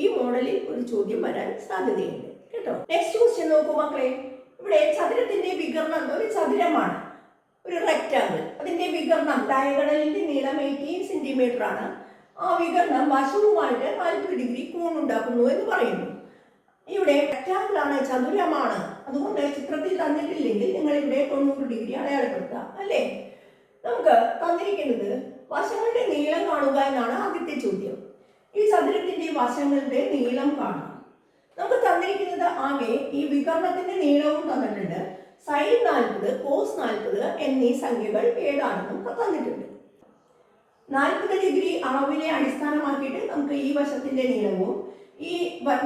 ഈ മോഡലിൽ ഒരു ചോദ്യം വരാൻ സാധ്യതയുണ്ട് കേട്ടോ. നെക്സ്റ്റ് ക്വസ്റ്റ്യൻ നോക്കൂ മക്കളെ. ഇവിടെ ചതുരത്തിന്റെ വികരണം ഒരു ചതുരമാണ്, ഒരു റെക്റ്റാങ്കിൾ. അതിന്റെ വികരണം ഡയഗണലിന്റെ നീളം 18 സെന്റിമീറ്റർ ആണ്. ആ വികരണം വശവുമായിട്ട് 40 ഡിഗ്രി കോണുണ്ടാക്കുന്നു എന്ന് പറയുന്നു. ഇവിടെ റെക്റ്റാങ്കിൾ ആണ്, ചതുരമാണ്. അതുകൊണ്ട് ചിത്രത്തിൽ തന്നിട്ടില്ലെങ്കിൽ നിങ്ങൾ ഇവിടെ 90 ഡിഗ്രി അടയാളപ്പെടുത്താം അല്ലേ? നമുക്ക് തന്നിരിക്കുന്നത് വശങ്ങളുടെ നീളം കാണുക എന്നാണ് ആദ്യത്തെ ചോദ്യം. ഈ ചതുരത്തിന്റെ വശങ്ങളുടെ നീളം കാണാം. നമുക്ക് തന്നിരിക്കുന്നത് ആകെ ഈ വികരണത്തിന്റെ നീളവും തന്നിട്ടുണ്ട്. സൈൻ 40, കോസ് 40 എന്നീ സംഖ്യകൾ ഏതാണെന്ന് നമുക്ക് തന്നിട്ടുണ്ട്. 40 ഡിഗ്രി അളവിനെ അടിസ്ഥാനമാക്കിയിട്ട് നമുക്ക് ഈ വശത്തിന്റെ നീളവും ഈ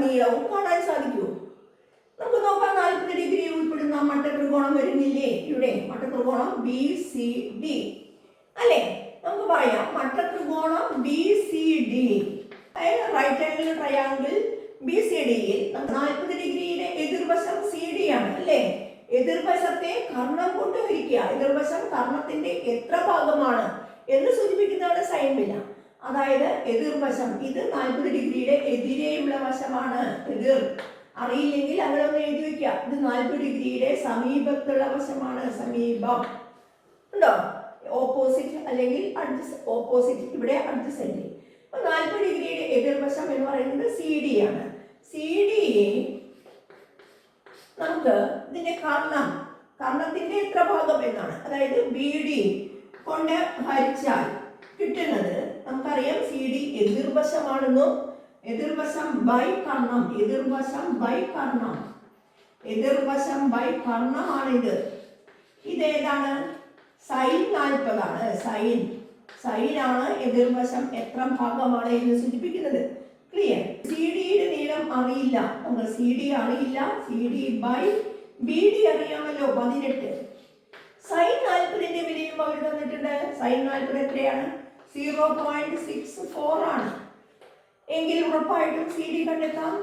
നീളവും കാണാൻ സാധിക്കുമോ? നമുക്ക് നോക്കാം. 40 ഡിഗ്രി ഉൾപ്പെടുന്ന മട്ടത്രികോണം വരുന്നില്ലേ? ഇവിടെ മട്ടത്രികോണം BCD അല്ലേ? നമുക്ക് പറയാം മട്ടത്രികോണം BCD, അതായത് റൈറ്റ് ആംഗിൾ ട്രയാങ്കിൾ BCDയിൽ 40 ഡിഗ്രിയുടെ എതിർവശം CD ആണ് അല്ലേ? എതിർവശത്തെ കർണം കൊണ്ട് ഹരിക്കുക. എതിർവശം കർണത്തിന്റെ എത്ര ഭാഗമാണ് എന്ന് സൂചിപ്പിക്കുന്നതാണ് സൈൻ വില. അതായത് എതിർവശം ഇത് 40 ഡിഗ്രിയുടെ എതിരെയുള്ള വശമാണ്. എതിർ അറിയില്ലെങ്കിൽ അവിടെ ഒന്ന് എഴുതി വെക്കുക. ഇത് 40 ഡിഗ്രിയുടെ സമീപത്തുള്ള വശമാണ്. സമീപം ഉണ്ടോ? ഓപ്പോസിറ്റ് അല്ലെങ്കിൽ ഓപ്പോസിറ്റ്, ഇവിടെ അഡ്ജസന്റ്. അപ്പൊ 40 ഡിഗ്രിയുടെ എതിർവശം എന്ന് പറയുന്നത് CD ആണ്. CDയെ നമുക്ക് ഇതിന്റെ കർണത്തിന്റെ എത്ര ഭാഗം എന്നാണ്, അതായത് BD കൊണ്ട് ഹരിച്ചാൽ കിട്ടുന്നത് നമുക്കറിയാം. CD എതിർവശമാണെന്നും എതിർവശം by Karnam, എതിർവശം by Karnam, എതിർവശം by കർണമാണിത്. ഇതേതാണ്? Sign 40 ആണ്. സൈൻ ആണ് എതിർവശം എത്ര ഭാഗമാണ് എന്ന് സൂചിപ്പിക്കുന്നത്. ക്ലിയർ. സി ഡിയുടെ നീളം അറിയില്ല, നമ്മൾ സി ഡി അറിയില്ല, C D by B D അറിയാമല്ലോ 18. സൈൻ 40ന്റെ വിലയും അവർ തന്നിട്ടുണ്ട്. സൈൻ 40 എത്രയാണ്? 0.64 ആണ്. എങ്കിൽ ഉറപ്പായിട്ടും സി ഡി കണ്ടെത്താം.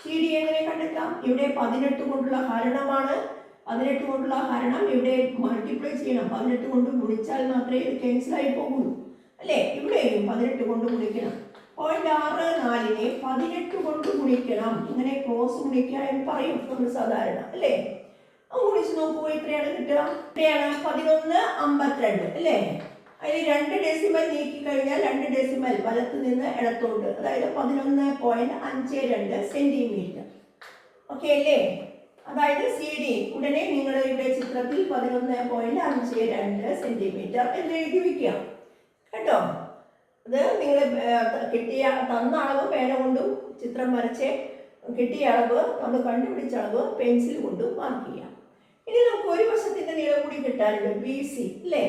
സി ഡി എങ്ങനെ കണ്ടെത്താം? ഇവിടെ 18 കൊണ്ടുള്ള ഹരണമാണ്. 18 കൊണ്ടുള്ള ഹരണം ഇവിടെ മൾട്ടിപ്ലൈ ചെയ്യണം. 18 കൊണ്ട് ഗുണിച്ചാൽ മാത്രമേ ഇത് ക്യാൻസൽ ആയി പോകുള്ളൂ, അല്ലേ? ഇവിടെയും 18 കൊണ്ട് ഗുണിക്കണം. 0.64നെ 18 കൊണ്ട് ഗുണിക്കണം. ഇങ്ങനെ ക്രോസ് ഗുണിക്കുക എന്ന് പറയും നമ്മൾ സാധാരണ, അല്ലേ? ഗുണിച്ച് നോക്കൂ, എത്രയാണ് കിട്ടുക? എത്രയാണ്? 11.52, അല്ലേ? അതിൽ 2 ഡെസിമൽ നീക്കി കഴിഞ്ഞാൽ 2 ഡെസിമൽ വലത്ത് നിന്ന് ഇടത്തോട്ട്, അതായത് 11.52 സെന്റിമീറ്റർ. ഓക്കെ അല്ലേ? അതായത് സി ഡി ഉടനെ നിങ്ങൾ ഇവിടെ ചിത്രത്തിൽ 11.52 സെന്റിമീറ്റർ എന്ന് എഴുതി വയ്ക്കുക കേട്ടോ. അത് നിങ്ങൾ കിട്ടിയ തന്ന അളവ് പേന കൊണ്ടും ചിത്രം വരച്ച് കിട്ടിയ അളവ് നമ്മൾ കണ്ടുപിടിച്ച അളവ് പെൻസിൽ കൊണ്ടും മാർക്ക് ചെയ്യാം. ഇനി നമുക്ക് ഒരു വശത്തിന്റെ നീളം കൂടി കിട്ടാനുണ്ട്, ബി സി, അല്ലേ?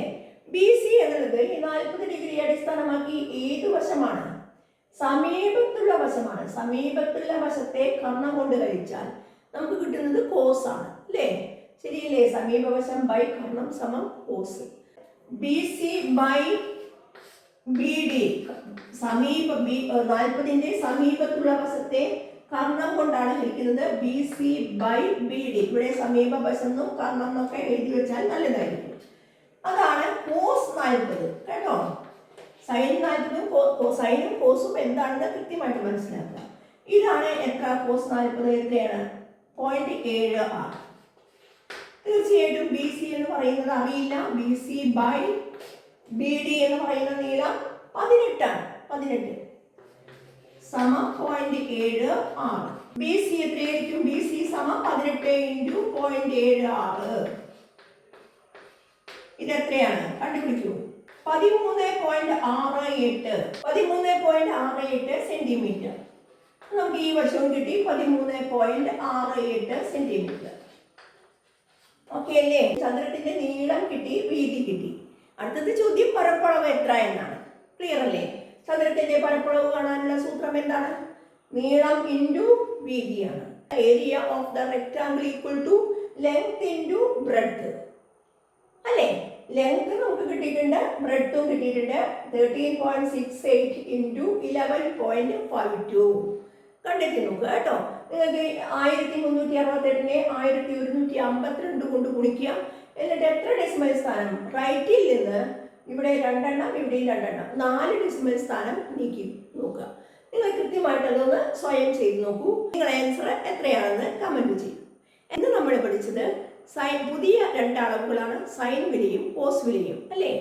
ബി സി എന്നുള്ളത് ഈ 40 ഡിഗ്രി അടിസ്ഥാനമാക്കി ഏത് വശമാണ്? സമീപത്തുള്ള വശമാണ്. സമീപത്തുള്ള വശത്തെ കർണം കൊണ്ട് ഹരിച്ചാൽ നമുക്ക് കിട്ടുന്നത് കോസ് ആണ്, അല്ലേ? ശരിയല്ലേ? സമീപവശം ബൈ കർണം സമം cos. B C by B D, 40ന്റെ സമീപത്തുള്ള വശത്തെ കർണം കൊണ്ടാണ് ഹരിക്കുന്നത്. B C by B D. ഇവിടെ സമീപവശം എന്നും കർണം എന്നൊക്കെ എഴുതി വെച്ചാൽ നല്ലതായിരിക്കും. അതാണ് കോസ് 40 കേട്ടോ. സൈൻ 40 സൈനും കോസും എന്താണെന്ന് കൃത്യമായിട്ട് മനസ്സിലാക്കുക. ഇതാണ് എത്ര? കോസ് 40 എത്രയാണ്? 0.76. തീർച്ചയായിട്ടും ബി സി എന്ന് പറയുന്നത് അറിയില്ല. B C by B D എന്ന് പറയുന്ന നീളം 18 ആണ്. 18 സമം 0.76. ബി സി എത്രയായിരിക്കും? ബി സി സമം 18 ഇൻറ്റു 0.76. ഇതെത്രയാണ്? കണ്ടുപിടിക്കൂ. 13.68. 13.68 സെന്റിമീറ്റർ. നമുക്ക് ഈ വശവും കിട്ടി 13.68 സെന്റിമീറ്റർ. ഓക്കെ അല്ലേ? ചതുരത്തിന്റെ നീളം കിട്ടി, വീതി കിട്ടി. അടുത്തത് ചോദ്യം പരപ്പളവ് എത്ര എന്നാണ്. ക്ലിയർ അല്ലേ? ചതുരത്തിന്റെ പരപ്പളവ് കാണാനുള്ള സൂത്രം എന്താണ്? നീളം ഇൻറ്റു വീതിയാണ്. Area of the rectangle equal to length into breadth, അല്ലേ? ലെങ്ത് നമുക്ക് കിട്ടിയിട്ടുണ്ട്, ബ്രെഡ്ത്തും കിട്ടിയിട്ടുണ്ട്. 13.68 ഇൻറ്റു 11.52 കണ്ടെത്തി നോക്കുക കേട്ടോ. നിങ്ങൾക്ക് 1368നെ 1152 കൊണ്ട് ഗുണിക്കുക. എന്നിട്ട് എത്ര ഡെസിമൽ സ്ഥാനം? റൈറ്റിൽ നിന്ന് ഇവിടെ 2 എണ്ണം, ഇവിടെയും 2 എണ്ണം, 4 ഡെസിമൽ സ്ഥാനം നീക്കി നോക്കുക. നിങ്ങൾ കൃത്യമായിട്ട് അതൊന്ന് സ്വയം ചെയ്ത് നോക്കൂ. നിങ്ങൾ ആൻസർ എത്രയാണെന്ന് കമന്റ് ചെയ്യും. എന്ന് നമ്മൾ പഠിച്ചത് സൈൻ പുതിയ 2 അളവുകളാണ്, സൈൻ വിലയും കോസ് വിലയും, അല്ലേ?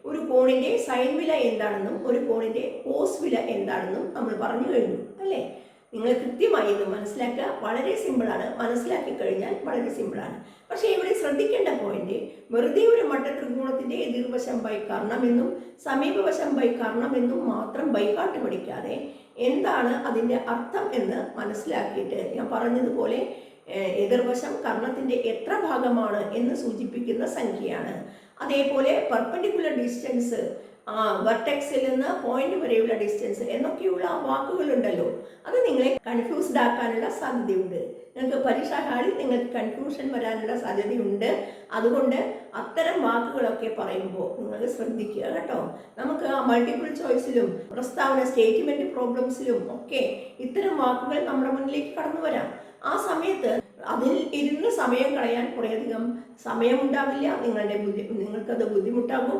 ഒരു കോണിന്റെ സൈൻ വില എന്താണെന്നും ഒരു കോണിന്റെ കോസ് വില എന്താണെന്നും നമ്മൾ പറഞ്ഞു കഴിഞ്ഞു, അല്ലേ? നിങ്ങൾ കൃത്യമായി ഇത് മനസ്സിലാക്കുക. വളരെ സിമ്പിളാണ്, മനസ്സിലാക്കി കഴിഞ്ഞാൽ വളരെ സിമ്പിളാണ്. പക്ഷേ ഇവിടെ ശ്രദ്ധിക്കേണ്ട പോയിന്റ്, വെറുതെ ഒരു മട്ടത്രികോണത്തിന്റെ എതിർവശം ബൈ കർണമെന്നും സമീപവശം ബൈ കർണമെന്നും മാത്രം ബൈകാട്ട് പഠിക്കാതെ എന്താണ് അതിൻ്റെ അർത്ഥം എന്ന് മനസ്സിലാക്കിയിട്ട്, ഞാൻ പറഞ്ഞതുപോലെ എതിർവശം കർണത്തിന്റെ എത്ര ഭാഗമാണ് എന്ന് സൂചിപ്പിക്കുന്ന സംഖ്യയാണ്. അതേപോലെ പെർപെൻഡിക്കുലർ ഡിസ്റ്റൻസ്, വെർട്ടെക്സിൽ നിന്ന് പോയിന്റ് വരെയുള്ള ഡിസ്റ്റൻസ് എന്നൊക്കെയുള്ള വാക്കുകളുണ്ടല്ലോ, അത് നിങ്ങളെ കൺഫ്യൂസ്ഡ് ആക്കാനുള്ള സാധ്യതയുണ്ട്. നിങ്ങൾക്ക് പരീക്ഷാ ഹാളിൽ നിങ്ങൾക്ക് കൺഫ്യൂഷൻ വരാനുള്ള സാധ്യതയുണ്ട്. അതുകൊണ്ട് അത്തരം വാക്കുകളൊക്കെ പറയുമ്പോൾ നിങ്ങൾ ശ്രദ്ധിക്കുക കേട്ടോ. നമുക്ക് മൾട്ടിപ്പിൾ ചോയ്സിലും പ്രസ്താവന സ്റ്റേറ്റ്മെന്റ് പ്രോബ്ലംസിലും ഒക്കെ ഇത്തരം വാക്കുകൾ നമ്മുടെ മുന്നിലേക്ക് കടന്നു വരാം. ആ സമയത്ത് അതിൽ ഇരുന്ന് സമയം കളയാൻ കുറേയധികം സമയമുണ്ടാവില്ല. നിങ്ങൾക്കത് ബുദ്ധിമുട്ടാകും.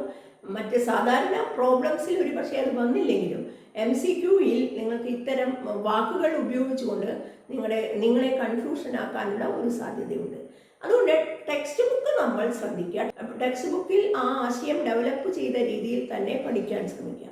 മറ്റ് സാധാരണ പ്രോബ്ലംസിൽ ഒരു പക്ഷേ അത് വന്നില്ലെങ്കിലും MCQയിൽ നിങ്ങൾക്ക് ഇത്തരം വാക്കുകൾ ഉപയോഗിച്ചുകൊണ്ട് നിങ്ങളെ കൺഫ്യൂഷൻ ആക്കാനുള്ള ഒരു സാധ്യതയുണ്ട്. അതുകൊണ്ട് ടെക്സ്റ്റ് ബുക്ക് നമ്മൾ ശ്രദ്ധിക്കുക. ടെക്സ്റ്റ് ബുക്കിൽ ആ ആശയം ഡെവലപ്പ് ചെയ്ത രീതിയിൽ തന്നെ പഠിക്കാൻ ശ്രമിക്കുക.